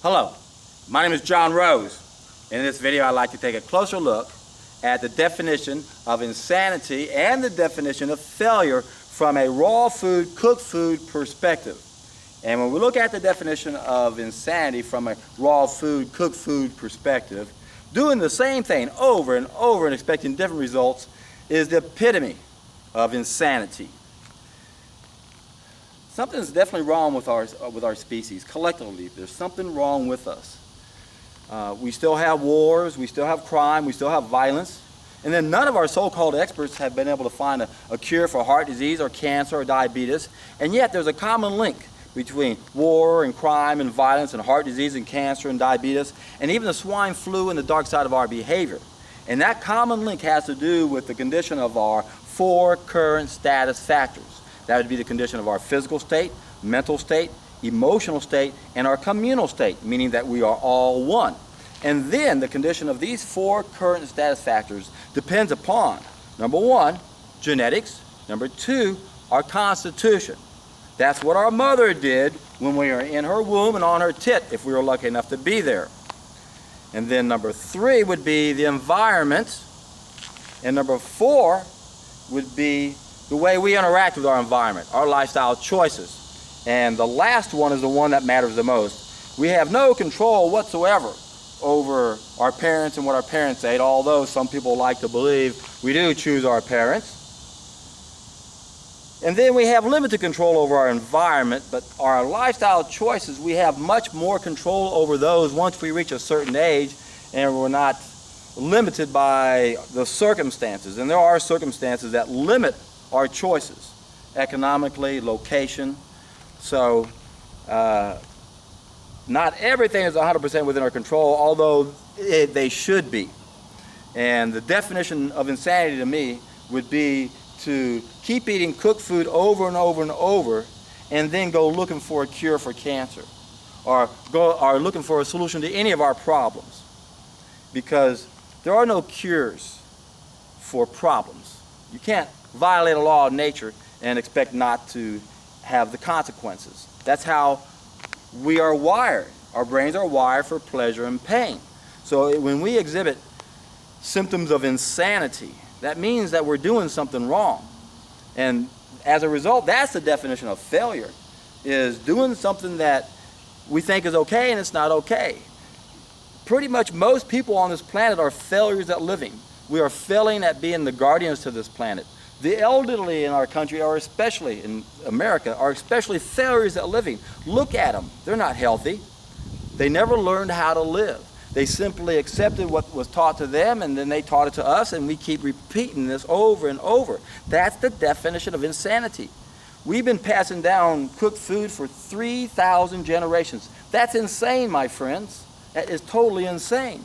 Hello, my name is John Rose, and in this video I'd like to take a closer look at the definition of insanity and the definition of failure from a raw food, cooked food perspective. And when we look at the definition of insanity from a raw food, cooked food perspective, doing the same thing over and over and expecting different results is the epitome of insanity. Something's definitely wrong with our species. Collectively, there's something wrong with us. We still have wars, we still have crime, we still have violence, and then none of our so-called experts have been able to find a cure for heart disease or cancer or diabetes, and yet there's a common link between war and crime and violence and heart disease and cancer and diabetes and even the swine flu and the dark side of our behavior. And that common link has to do with the condition of our four current status factors. That would be the condition of our physical state, mental state, emotional state, and our communal state, meaning that we are all one. And then the condition of these four current status factors depends upon, number one, genetics, number two, our constitution. That's what our mother did when we were in her womb and on her tit, if we were lucky enough to be there. And then number three would be the environment, and number four would be the way we interact with our environment, our lifestyle choices. And the last one is the one that matters the most. We have no control whatsoever over our parents and what our parents ate, although some people like to believe we do choose our parents. And then we have limited control over our environment, but our lifestyle choices, we have much more control over those once we reach a certain age and we're not limited by the circumstances. And there are circumstances that limit our choices, economically, location. So not everything is 100% within our control, although they should be. And the definition of insanity to me would be to keep eating cooked food over and over and over and then go looking for a cure for cancer or looking for a solution to any of our problems, because there are no cures for problems. You can't violate a law of nature and expect not to have the consequences. That's how we are wired. Our brains are wired for pleasure and pain. So when we exhibit symptoms of insanity, that means that we're doing something wrong. And as a result, that's the definition of failure, is doing something that we think is okay and it's not okay. Pretty much most people on this planet are failures at living. We are failing at being the guardians to this planet. The elderly in our country, or especially in America, are especially failures at living. Look at them. They're not healthy. They never learned how to live. They simply accepted what was taught to them, and then they taught it to us, and we keep repeating this over and over. That's the definition of insanity. We've been passing down cooked food for 3,000 generations. That's insane, my friends. That is totally insane.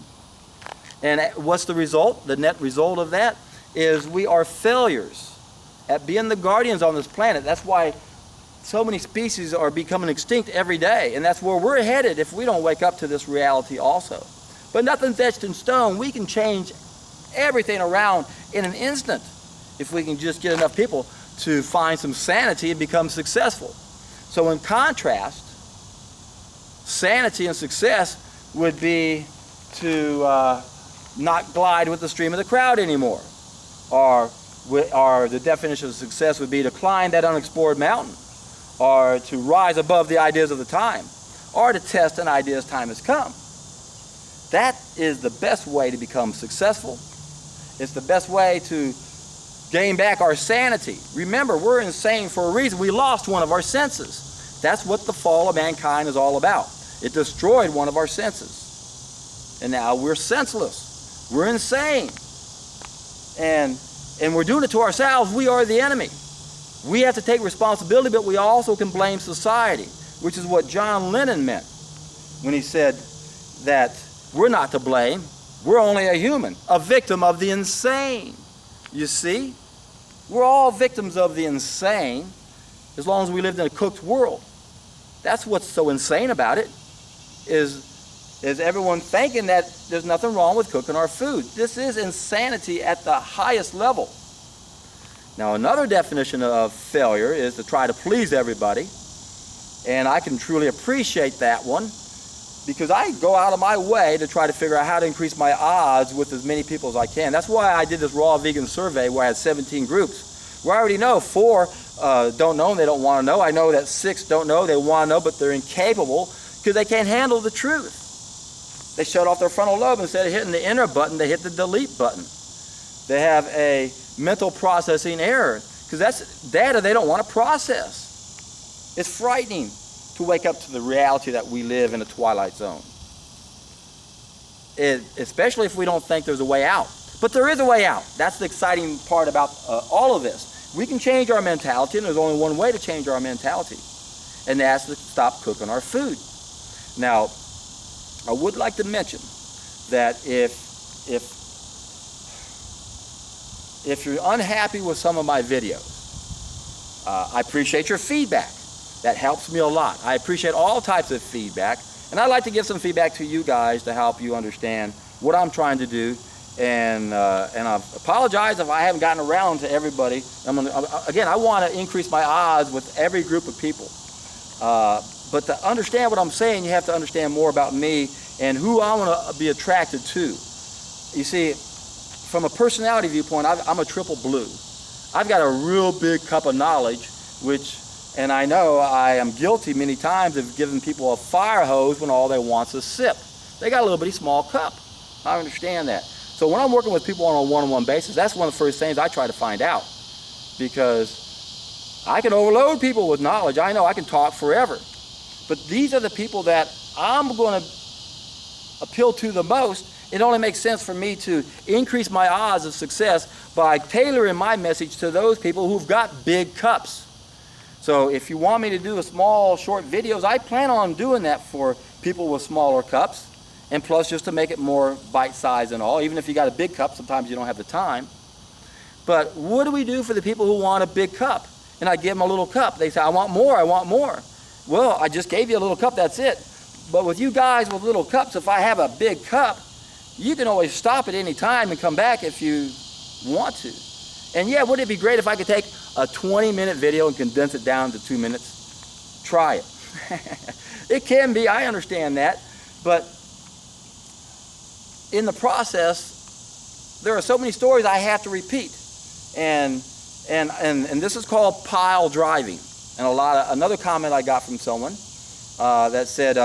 And what's the result? The net result of that is we are failures at being the guardians on this planet. That's why so many species are becoming extinct every day, and that's where we're headed if we don't wake up to this reality also. But nothing's etched in stone. We can change everything around in an instant if we can just get enough people to find some sanity and become successful. So in contrast, sanity and success would be to not glide with the stream of the crowd anymore. Or the definition of success would be to climb that unexplored mountain, or to rise above the ideas of the time, or to test an idea as time has come. That is the best way to become successful. It's the best way to gain back our sanity. Remember, we're insane for a reason. We lost one of our senses. That's what the fall of mankind is all about. It destroyed one of our senses. And now we're senseless. We're insane. And we're doing it to ourselves. We are the enemy. We have to take responsibility, but we also can blame society, which is what John Lennon meant when he said that we're not to blame. We're only a human, a victim of the insane. You see? We're all victims of the insane as long as we lived in a cooked world. That's what's so insane about it, is everyone thinking that there's nothing wrong with cooking our food. This is insanity at the highest level. Now, another definition of failure is to try to please everybody, and I can truly appreciate that one. because I go out of my way to try to figure out how to increase my odds with as many people as I can. That's why I did this raw vegan survey where I had 17 groups, where I already know 4 don't know and they don't want to know. I know that 6 don't know, they want to know, but they're incapable because they can't handle the truth. They shut off their frontal lobe. Instead of hitting the enter button, they hit the delete button. They have a mental processing error because that's data they don't want to process. It's frightening to wake up to the reality that we live in a twilight zone. Especially if we don't think there's a way out. But there is a way out. That's the exciting part about all of this. We can change our mentality, and there's only one way to change our mentality, and that's to stop cooking our food. Now, I would like to mention that if you're unhappy with some of my videos, I appreciate your feedback. That helps me a lot. I appreciate all types of feedback, and I'd like to give some feedback to you guys to help you understand what I'm trying to do. And I apologize if I haven't gotten around to everybody. Again, I want to increase my odds with every group of people. But to understand what I'm saying, you have to understand more about me and who I want to be attracted to. You see, from a personality viewpoint, I'm a triple blue. I've got a real big cup of knowledge, and I know I am guilty many times of giving people a fire hose when all they want is a sip. They got a little bitty small cup. I understand that. So when I'm working with people on a one-on-one basis, that's one of the first things I try to find out, because I can overload people with knowledge. I know I can talk forever. But these are the people that I'm going to appeal to the most. It only makes sense for me to increase my odds of success by tailoring my message to those people who've got big cups. So if you want me to do a small, short videos, I plan on doing that for people with smaller cups, and plus just to make it more bite-sized and all. Even if you got a big cup, sometimes you don't have the time. But what do we do for the people who want a big cup? And I give them a little cup. They say, I want more, I want more. Well, I just gave you a little cup, that's it. But with you guys with little cups, if I have a big cup, you can always stop at any time and come back if you want to. And yeah, wouldn't it be great if I could take a 20-minute video and condense it down to 2 minutes? Try it. It can be, I understand that, but in the process, there are so many stories I have to repeat. And this is called pile driving. And another comment I got from someone that said,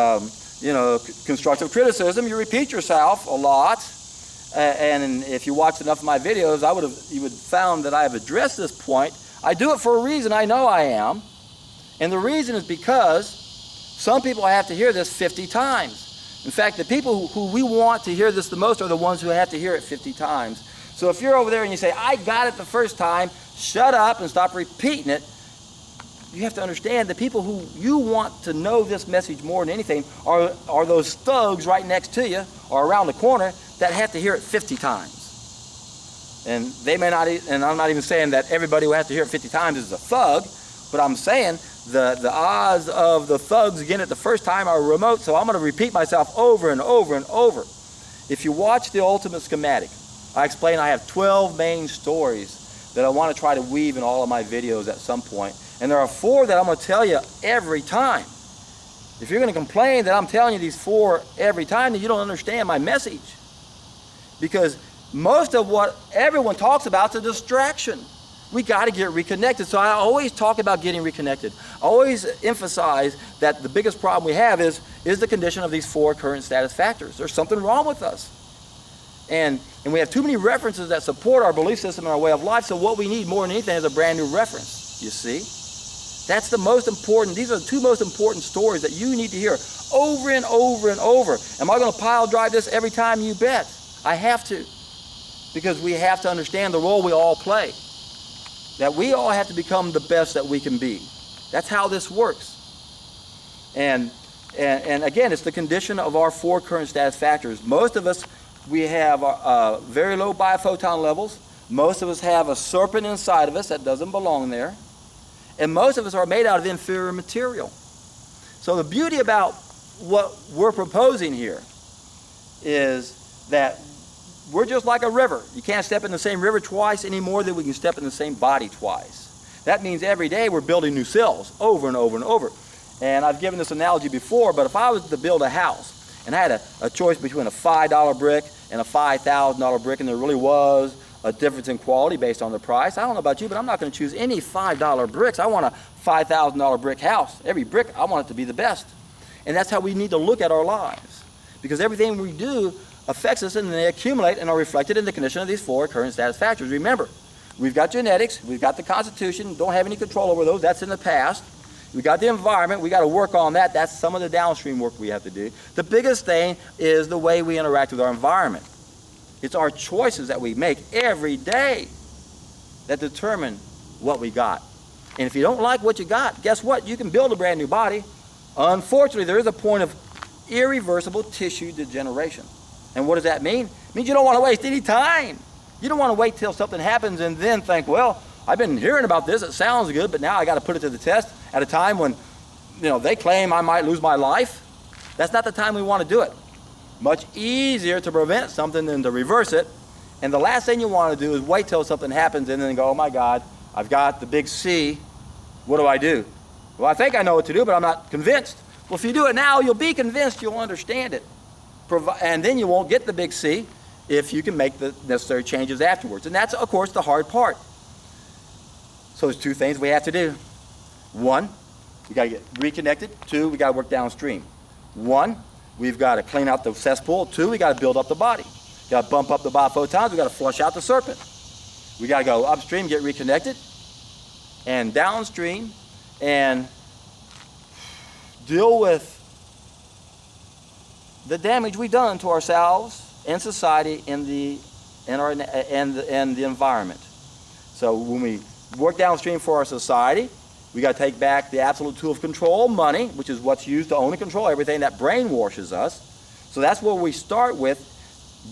constructive criticism, you repeat yourself a lot. And if you watched enough of my videos, you would have found that I have addressed this point. I do it for a reason. I know I am. And the reason is because some people have to hear this 50 times. In fact, the people who we want to hear this the most are the ones who have to hear it 50 times. So if you're over there and you say, I got it the first time, shut up and stop repeating it, you have to understand the people who you want to know this message more than anything are those thugs right next to you or around the corner that have to hear it 50 times. And they may not, and I'm not even saying that everybody who has to hear it 50 times is a thug, but I'm saying the odds of the thugs getting it the first time are remote, so I'm going to repeat myself over and over and over. If you watch the Ultimate Schematic, I explain I have 12 main stories that I want to try to weave in all of my videos at some point. And there are 4 that I'm going to tell you every time. If you're going to complain that I'm telling you these 4 every time, then you don't understand my message. Because most of what everyone talks about is a distraction. We got to get reconnected. So I always talk about getting reconnected. I always emphasize that the biggest problem we have is the condition of these 4 current status factors. There's something wrong with us. And we have too many references that support our belief system and our way of life, so what we need more than anything is a brand new reference, you see? That's the most important, these are the 2 most important stories that you need to hear over and over and over. Am I going to pile drive this every time? You bet. I have to. Because we have to understand the role we all play. That we all have to become the best that we can be. That's how this works. And again, it's the condition of our 4 current status factors. Most of us, we have very low biophoton levels. Most of us have a serpent inside of us that doesn't belong there. And most of us are made out of inferior material. So the beauty about what we're proposing here is that we're just like a river. You can't step in the same river twice any more than we can step in the same body twice. That means every day we're building new cells over and over and over. And I've given this analogy before, but if I was to build a house, and I had a choice between a $5 brick and a $5,000 brick, and there really was a difference in quality based on the price. I don't know about you, but I'm not going to choose any $5 bricks. I want a $5,000 brick house. Every brick, I want it to be the best. And that's how we need to look at our lives, because everything we do affects us, and they accumulate and are reflected in the condition of these four current status factors. Remember, we've got genetics, we've got the constitution, don't have any control over those, that's in the past. We've got the environment, we got to work on that, that's some of the downstream work we have to do. The biggest thing is the way we interact with our environment. It's our choices that we make every day that determine what we got. And if you don't like what you got, guess what? You can build a brand new body. Unfortunately, there is a point of irreversible tissue degeneration. And what does that mean? It means you don't want to waste any time. You don't want to wait till something happens and then think, well, I've been hearing about this, it sounds good, but now I got to put it to the test at a time when, they claim I might lose my life. That's not the time we want to do it. Much easier to prevent something than to reverse it. And the last thing you want to do is wait till something happens and then go, oh my God, I've got the big C. What do I do? Well, I think I know what to do, but I'm not convinced. Well, if you do it now, you'll be convinced, you'll understand it. And then you won't get the big C if you can make the necessary changes afterwards. And that's, of course, the hard part. So there's two things we have to do. One, we got to get reconnected. Two, we got to work downstream. One, we've got to clean out the cesspool. Two, we got to build up the body. Got to bump up the biophotons. We got to flush out the serpent. We got to go upstream, get reconnected, and downstream, and deal with the damage we've done to ourselves and society and the environment. So when we work downstream for our society, we got to take back the absolute tool of control, money, which is what's used to own and control everything that brainwashes us. So that's where we start with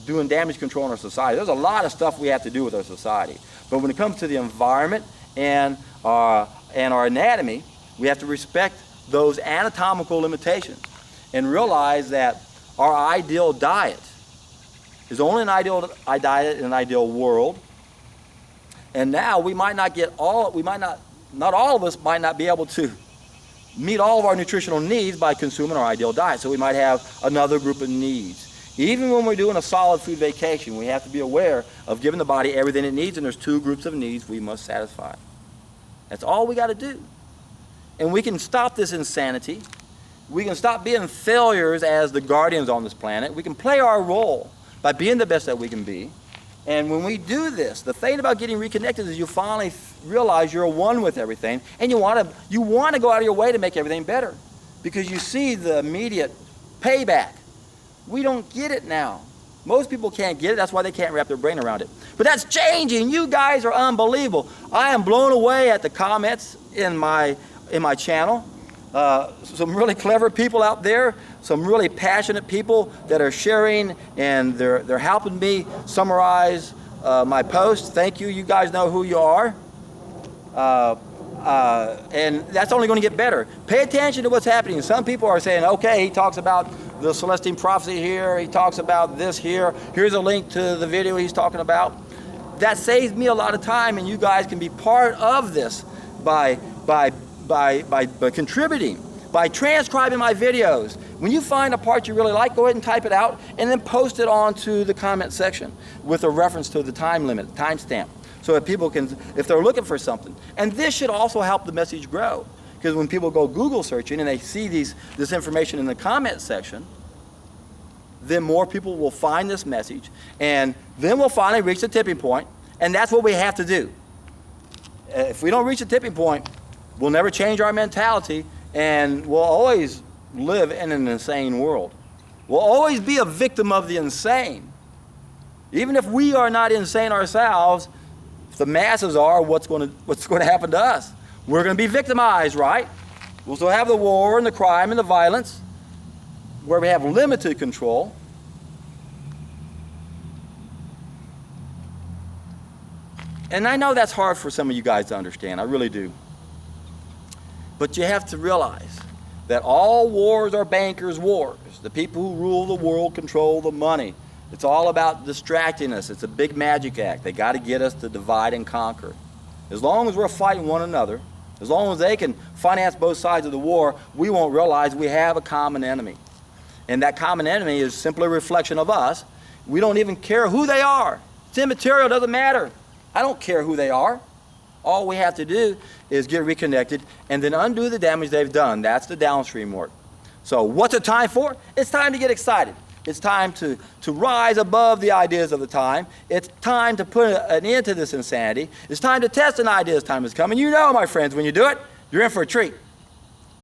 doing damage control in our society. There's a lot of stuff we have to do with our society. But when it comes to the environment and our anatomy, we have to respect those anatomical limitations and realize that our ideal diet is only an ideal diet in an ideal world. And now we might not get not all of us might not be able to meet all of our nutritional needs by consuming our ideal diet. So we might have another group of needs. Even when we're doing a solid food vacation, we have to be aware of giving the body everything it needs, and there's two groups of needs we must satisfy. That's all we got to do. And we can stop this insanity. We can stop being failures as the guardians on this planet. We can play our role by being the best that we can be. And when we do this, the thing about getting reconnected is you finally realize you're one with everything, and you want to go out of your way to make everything better because you see the immediate payback. We don't get it now. Most people can't get it. That's why they can't wrap their brain around it. But that's changing. You guys are unbelievable. I am blown away at the comments in my channel. Some really clever people out there, some really passionate people that are sharing, and they're helping me summarize my post. Thank you. You guys know who you are. And that's only going to get better. Pay attention to what's happening. Some people are saying, okay, he talks about the Celestine prophecy here, he talks about this here, here's a link to the video he's talking about. That saves me a lot of time, and you guys can be part of this by contributing, by transcribing my videos. When you find a part you really like, go ahead and type it out and then post it onto the comment section with a reference to the time limit, timestamp, so that people can, if they're looking for something. And this should also help the message grow, because when people go Google searching and they see this information in the comment section, then more people will find this message, and then we'll finally reach the tipping point, and that's what we have to do. If we don't reach the tipping point, we'll never change our mentality, and we'll always live in an insane world. We'll always be a victim of the insane. Even if we are not insane ourselves, if the masses are, what's going to happen to us? We're going to be victimized, right? We'll still have the war and the crime and the violence, where we have limited control. And I know that's hard for some of you guys to understand. I really do. But you have to realize that all wars are bankers' wars. The people who rule the world control the money. It's all about distracting us. It's a big magic act. They got to get us to divide and conquer. As long as we're fighting one another, as long as they can finance both sides of the war, we won't realize we have a common enemy. And that common enemy is simply a reflection of us. We don't even care who they are. It's immaterial, doesn't matter. I don't care who they are. All we have to do is get reconnected and then undo the damage they've done. That's the downstream work. So what's it time for? It's time to get excited. It's time to rise above the ideas of the time. It's time to put an end to this insanity. It's time to test an idea as time has come. And you know, my friends, when you do it, you're in for a treat.